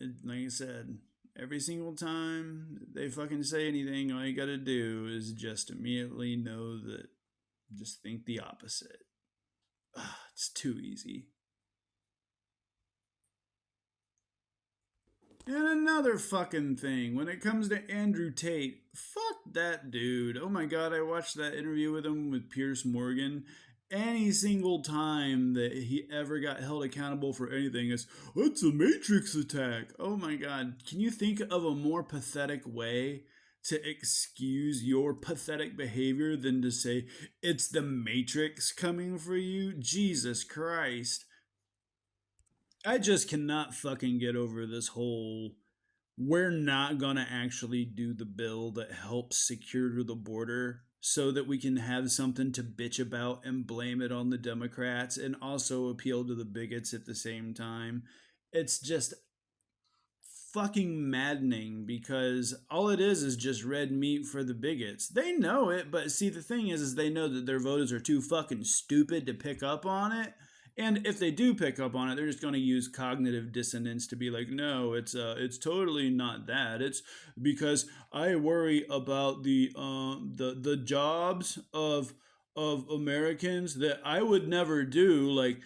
like I said, every single time they fucking say anything, all you gotta do is just immediately know that, just think the opposite. It's too easy. And another fucking thing, when it comes to Andrew Tate, fuck that dude. Oh my god, I watched that interview with him with Pierce Morgan. Any single time that he ever got held accountable for anything is, it's a Matrix attack. Oh my god, can you think of a more pathetic way to excuse your pathetic behavior than to say, it's the Matrix coming for you? Jesus Christ. I just cannot fucking get over this whole, we're not going to actually do the bill that helps secure the border so that we can have something to bitch about and blame it on the Democrats and also appeal to the bigots at the same time. It's just fucking maddening because all it is just red meat for the bigots. They know it, but see, the thing is they know that their voters are too fucking stupid to pick up on it. And if they do pick up on it, they're just going to use cognitive dissonance to be like, no, it's totally not that. It's because I worry about the jobs of Americans that I would never do, like,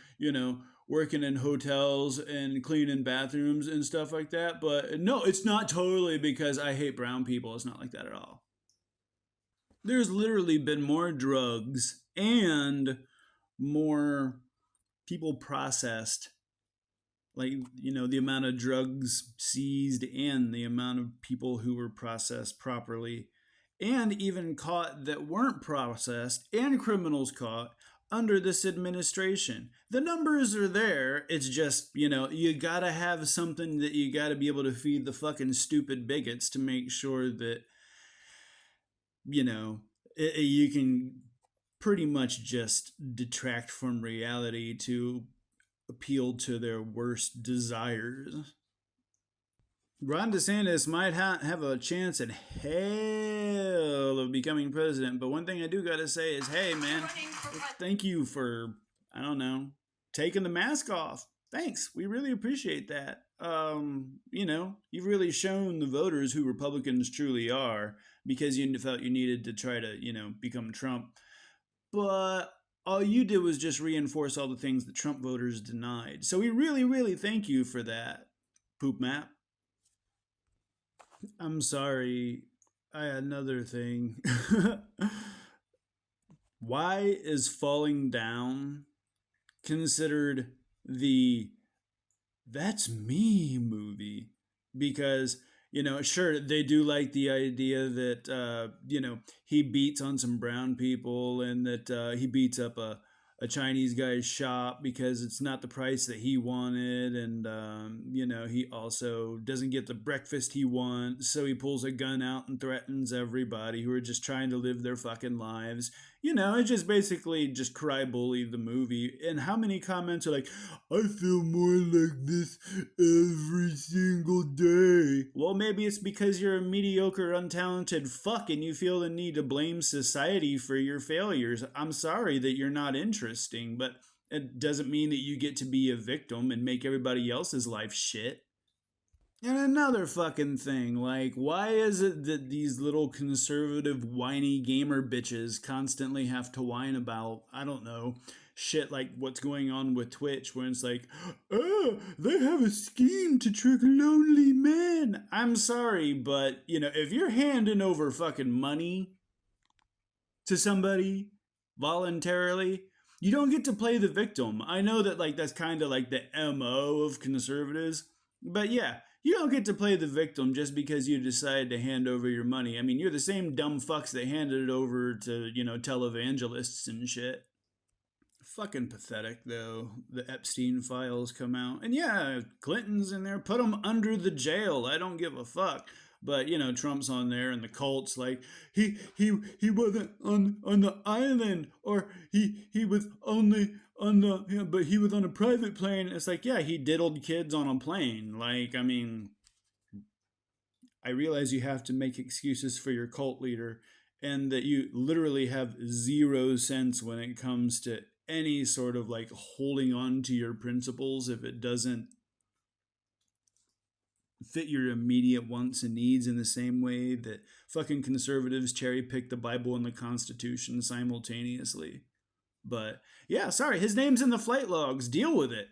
working in hotels and cleaning bathrooms and stuff like that. But no, it's not totally because I hate brown people. It's not like that at all. There's literally been more drugs and more people processed, like, the amount of drugs seized and the amount of people who were processed properly and even caught that weren't processed and criminals caught under this administration. The numbers are there. It's just, you gotta have something that you gotta be able to feed the fucking stupid bigots to make sure that, you can pretty much just detract from reality to appeal to their worst desires. Ron DeSantis might have a chance in hell of becoming president, but one thing I do gotta say is, hey man, thank you for, I don't know, taking the mask off. Thanks, we really appreciate that. You've really shown the voters who Republicans truly are because you felt you needed to try to, become Trump. But all you did was just reinforce all the things that Trump voters denied. So we really, really thank you for that, Poop Map. I'm sorry. I had another thing. Why is Falling Down considered the That's Me movie? Because, sure, they do like the idea that, he beats on some brown people and that he beats up a Chinese guy's shop because it's not the price that he wanted. And, he also doesn't get the breakfast he wants. So he pulls a gun out and threatens everybody who are just trying to live their fucking lives. It's just basically just cry bully the movie. And how many comments are like, I feel more like this every single day? Well, maybe it's because you're a mediocre, untalented fuck and you feel the need to blame society for your failures. I'm sorry that you're not interesting, but it doesn't mean that you get to be a victim and make everybody else's life shit. And another fucking thing, like, why is it that these little conservative, whiny gamer bitches constantly have to whine about, I don't know, shit like what's going on with Twitch, where it's like, oh, they have a scheme to trick lonely men. I'm sorry, but, if you're handing over fucking money to somebody voluntarily, you don't get to play the victim. I know that, like, that's kind of like the MO of conservatives, but yeah, you don't get to play the victim just because you decide to hand over your money. I mean, you're the same dumb fucks that handed it over to, televangelists and shit. Fucking pathetic, though. The Epstein files come out. And yeah, Clinton's in there. Put them under the jail. I don't give a fuck. But, Trump's on there and the cult's like, he wasn't on the island, or he was only on the, but he was on a private plane. It's like, yeah, he diddled kids on a plane. Like, I mean, I realize you have to make excuses for your cult leader and that you literally have zero sense when it comes to any sort of like holding on to your principles if it doesn't fit your immediate wants and needs in the same way that fucking conservatives cherry pick the Bible and the Constitution simultaneously. But yeah, sorry, his name's in the flight logs. Deal with it.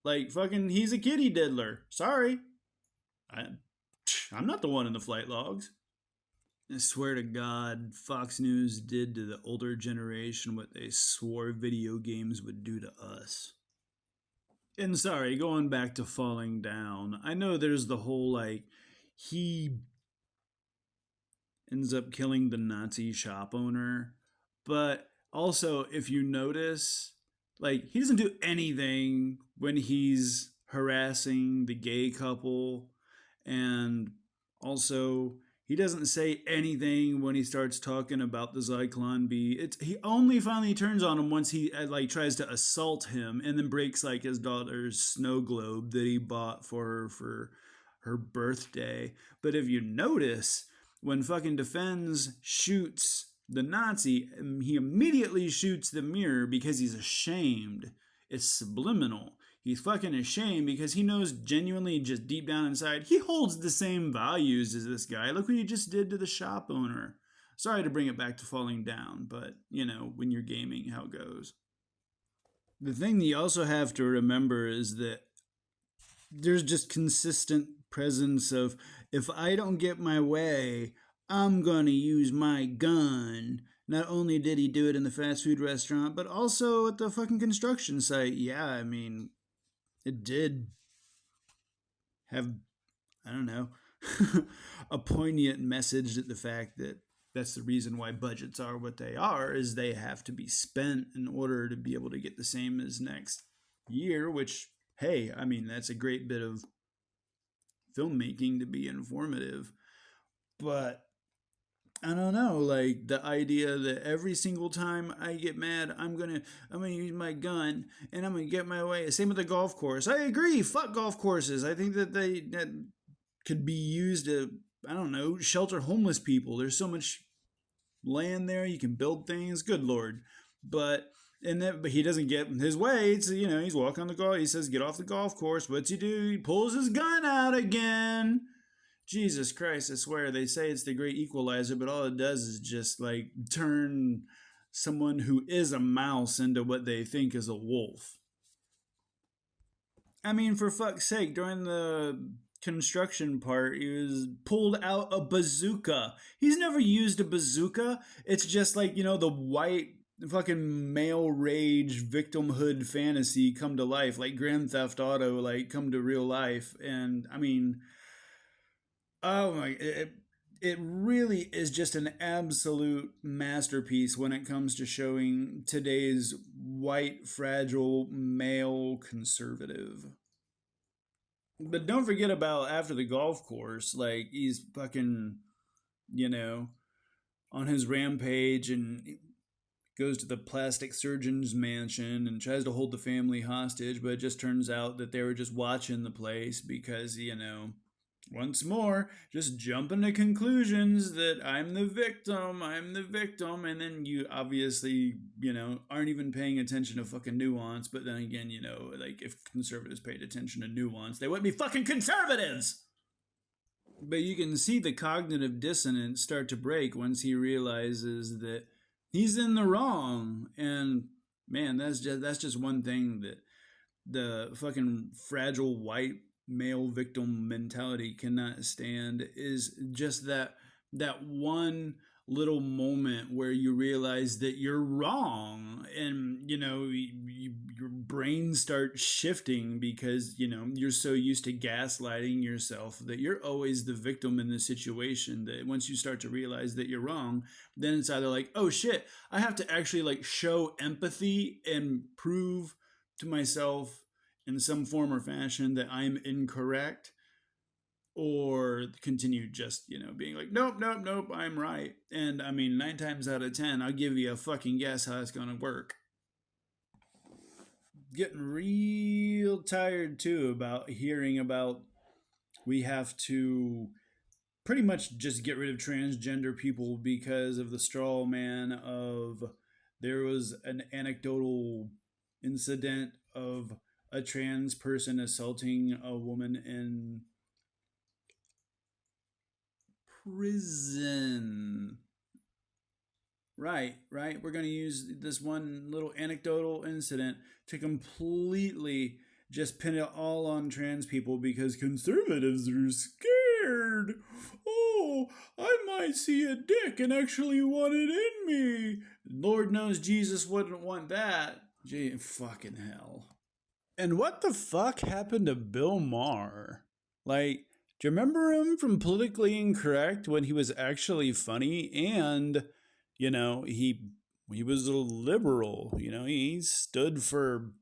Like fucking, he's a kitty diddler. Sorry, I, I'm not the one in the flight logs. I swear to God, Fox News did to the older generation what they swore video games would do to us. And sorry, going back to falling down, I know there's the whole like, he ends up killing the Nazi shop owner. But also, if you notice, like, he doesn't do anything when he's harassing the gay couple. And also, he doesn't say anything when he starts talking about the Zyklon B. He only finally turns on him once he like tries to assault him and then breaks like his daughter's snow globe that he bought for her for her birthday. But if you notice, when fucking Defense shoots the Nazi, he immediately shoots the mirror because he's ashamed. It's subliminal. He's fucking ashamed because he knows genuinely, just deep down inside, he holds the same values as this guy. Look what he just did to the shop owner. Sorry to bring it back to falling down, but you know, when you're gaming, how it goes. The thing that you also have to remember is that there's just consistent presence of, if I don't get my way, I'm gonna use my gun. Not only did he do it in the fast food restaurant, but also at the fucking construction site. Yeah, I mean, it did have, I don't know, a poignant message that the fact that that's the reason why budgets are what they are, is they have to be spent in order to be able to get the same as next year, which, hey, I mean, that's a great bit of filmmaking to be informative. But I don't know, like the idea that every single time I get mad, I'm gonna use my gun and I'm gonna get my way. Same with the golf course. I agree. Fuck golf courses. I think that that could be used to, I don't know, shelter homeless people. There's so much land there. You can build things. Good lord. But he doesn't get his way. It's, you know, he's walking on the golf. He says, "Get off the golf course." What's he do? He pulls his gun out again. Jesus Christ, I swear, they say it's the great equalizer, but all it does is just like turn someone who is a mouse into what they think is a wolf. I mean, for fuck's sake, during the construction part, he was pulled out a bazooka. He's never used a bazooka. It's just like, you know, the white fucking male rage victimhood fantasy come to life, like Grand Theft Auto, like come to real life. And I mean, oh my, it really is just an absolute masterpiece when it comes to showing today's white, fragile, male conservative. But don't forget about after the golf course, like he's fucking, you know, on his rampage and goes to the plastic surgeon's mansion and tries to hold the family hostage, but it just turns out that they were just watching the place because, you know, once more, just jumping to conclusions that I'm the victim, and then you obviously, you know, aren't even paying attention to fucking nuance. But then again, you know, like if conservatives paid attention to nuance, they wouldn't be fucking conservatives. But you can see the cognitive dissonance start to break once he realizes that he's in the wrong. And man, that's just one thing that the fucking fragile white male victim mentality cannot stand, is just that one little moment where you realize that you're wrong, and you know, your brain starts shifting because, you know, you're so used to gaslighting yourself that you're always the victim in the situation, that once you start to realize that you're wrong, then it's either like, oh shit, I have to actually like show empathy and prove to myself in some form or fashion that I'm incorrect, or continue just, you know, being like, nope, nope, nope, I'm right. And I mean, 9 times out of 10, I'll give you a fucking guess how it's gonna work. Getting real tired too about hearing about, we have to pretty much just get rid of transgender people because of the straw man of, there was an anecdotal incident of a trans person assaulting a woman in prison. Right. We're going to use this one little anecdotal incident to completely just pin it all on trans people because conservatives are scared. Oh, I might see a dick and actually want it in me. Lord knows Jesus wouldn't want that. Gee, fucking hell. And what the fuck happened to Bill Maher? Like, do you remember him from Politically Incorrect when he was actually funny and, he was a liberal, he stood for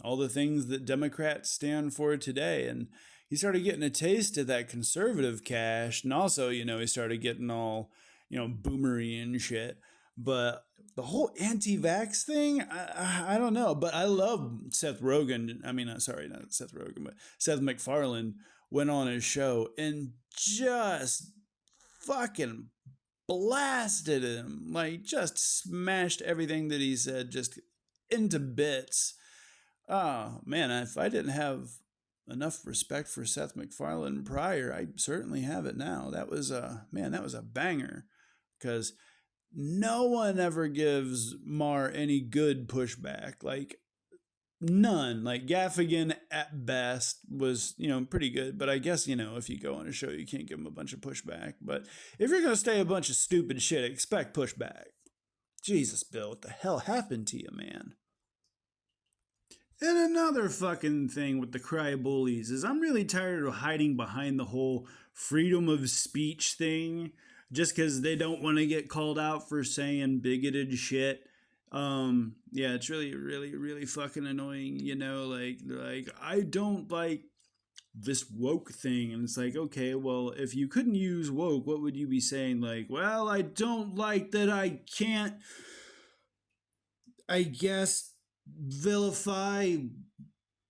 all the things that Democrats stand for today. And he started getting a taste of that conservative cash. And also, he started getting all, boomery and shit. But the whole anti-vax thing, I don't know. But I love Seth Rogen. I mean, sorry, not Seth Rogen, but Seth MacFarlane went on his show and just fucking blasted him. Like, just smashed everything that he said just into bits. Oh, man, if I didn't have enough respect for Seth MacFarlane prior, I certainly have it now. That was a banger. Because no one ever gives Maher any good pushback. Like, none. Like, Gaffigan at best was, pretty good. But I guess, if you go on a show, you can't give him a bunch of pushback. But if you're going to say a bunch of stupid shit, expect pushback. Jesus, Bill, what the hell happened to you, man? And another fucking thing with the cry bullies is I'm really tired of hiding behind the whole freedom of speech thing just because they don't want to get called out for saying bigoted shit. Yeah, it's really fucking annoying, like I don't like this woke thing. And it's like, okay, well, if you couldn't use woke, what would you be saying? Like, well, I don't like that I can't, I guess, vilify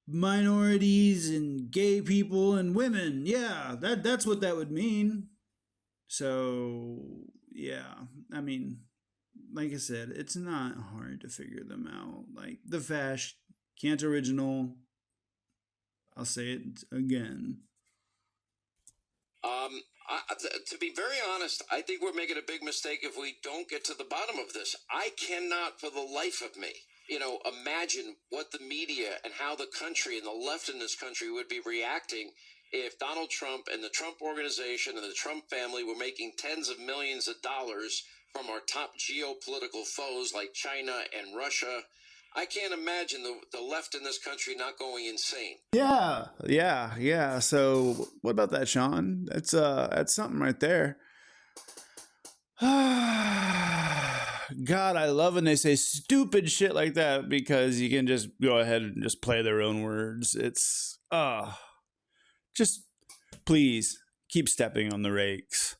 minorities and gay people and women. Yeah, that's what that would mean. So, yeah, I mean, like I said, it's not hard to figure them out. Like, the Fash, can't original. I'll say it again. To be very honest, I think we're making a big mistake if we don't get to the bottom of this. I cannot for the life of me, imagine what the media and how the country and the left in this country would be reacting if Donald Trump and the Trump organization and the Trump family were making tens of millions of dollars from our top geopolitical foes like China and Russia. I can't imagine the left in this country not going insane. Yeah. So what about that, Sean? That's something right there. God, I love when they say stupid shit like that because you can just go ahead and just play their own words. It's just please keep stepping on the rakes.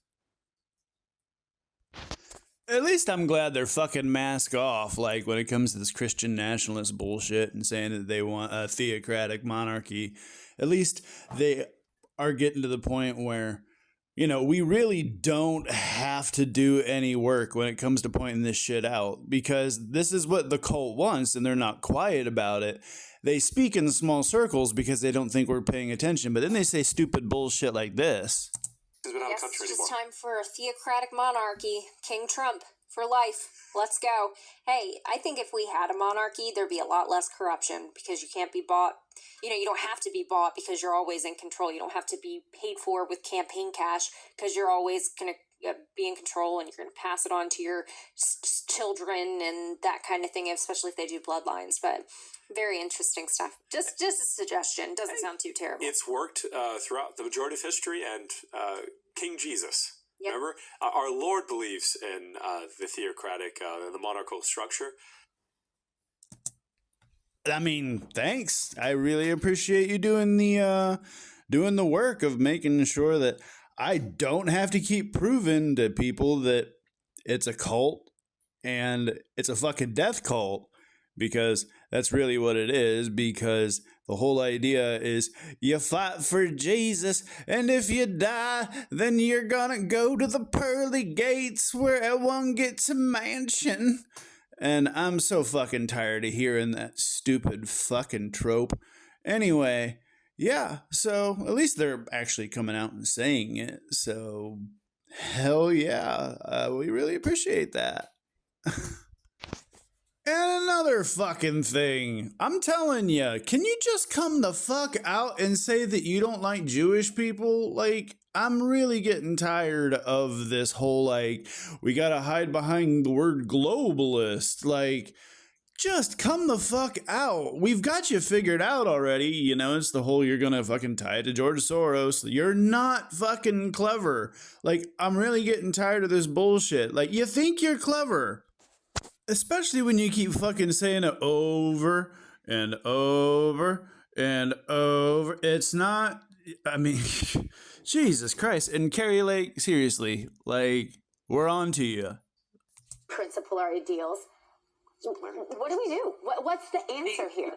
At least I'm glad they're fucking mask off, like when it comes to this Christian nationalist bullshit and saying that they want a theocratic monarchy. At least they are getting to the point where, we really don't have to do any work when it comes to pointing this shit out because this is what the cult wants and they're not quiet about it. They speak in small circles because they don't think we're paying attention, but then they say stupid bullshit like this. Yes, it's just time for a theocratic monarchy. King Trump for life. Let's go. Hey, I think if we had a monarchy, there'd be a lot less corruption because you can't be bought. You don't have to be bought because you're always in control. You don't have to be paid for with campaign cash because you're always going to be in control and you're going to pass it on to your children and that kind of thing, especially if they do bloodlines. But very interesting stuff. Just a suggestion. Doesn't sound too terrible. It's worked throughout the majority of history, and King Jesus. Yep. Remember, our Lord believes in the theocratic, the monarchical structure. I mean, thanks. I really appreciate you doing the work of making sure that I don't have to keep proving to people that it's a cult and it's a fucking death cult, because that's really what it is. Because the whole idea is you fight for Jesus, and if you die, then you're gonna go to the pearly gates where everyone gets a mansion. And I'm so fucking tired of hearing that stupid fucking trope. Anyway, yeah, so at least they're actually coming out and saying it. So, Hell yeah. We really appreciate that. And another fucking thing. I'm telling you, can you just come the fuck out and say that you don't like Jewish people? Like, I'm really getting tired of this whole, like, we gotta hide behind the word globalist. Like, just come the fuck out. We've got you figured out already. You know, it's the whole you're gonna fucking tie it to George Soros. You're not fucking clever. Like, I'm really getting tired of this bullshit. Like, you think you're clever. Especially when you keep fucking saying it over and over and over. It's not, I mean, Jesus Christ. And Carrie Lake, seriously, like, we're on to you. Principle our ideals. What do we do? What's the answer here?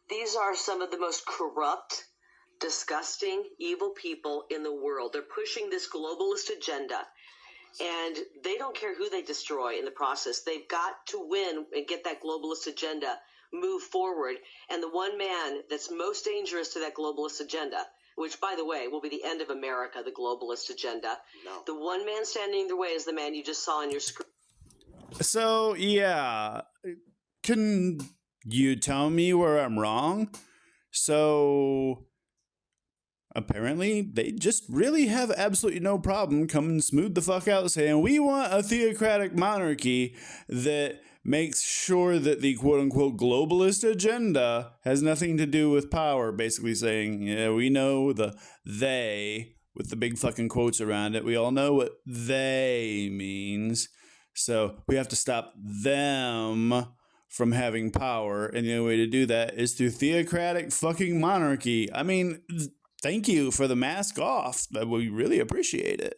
These are some of the most corrupt, disgusting, evil people in the world. They're pushing this globalist agenda. And they don't care who they destroy in the process. They've got to win and get that globalist agenda move forward. And the one man that's most dangerous to that globalist agenda, which, by the way, will be the end of America, the globalist agenda. No. The one man standing in their way is the man you just saw on your screen. So, yeah. Can you tell me where I'm wrong? So, apparently, they just really have absolutely no problem coming smooth the fuck out saying, we want a theocratic monarchy that makes sure that the quote-unquote globalist agenda has nothing to do with power. Basically saying, yeah, we know the they, with the big fucking quotes around it. We all know what they means. So we have to stop them from having power. And the only way to do that is through theocratic fucking monarchy. I mean, thank you for the mask off. We really appreciate it.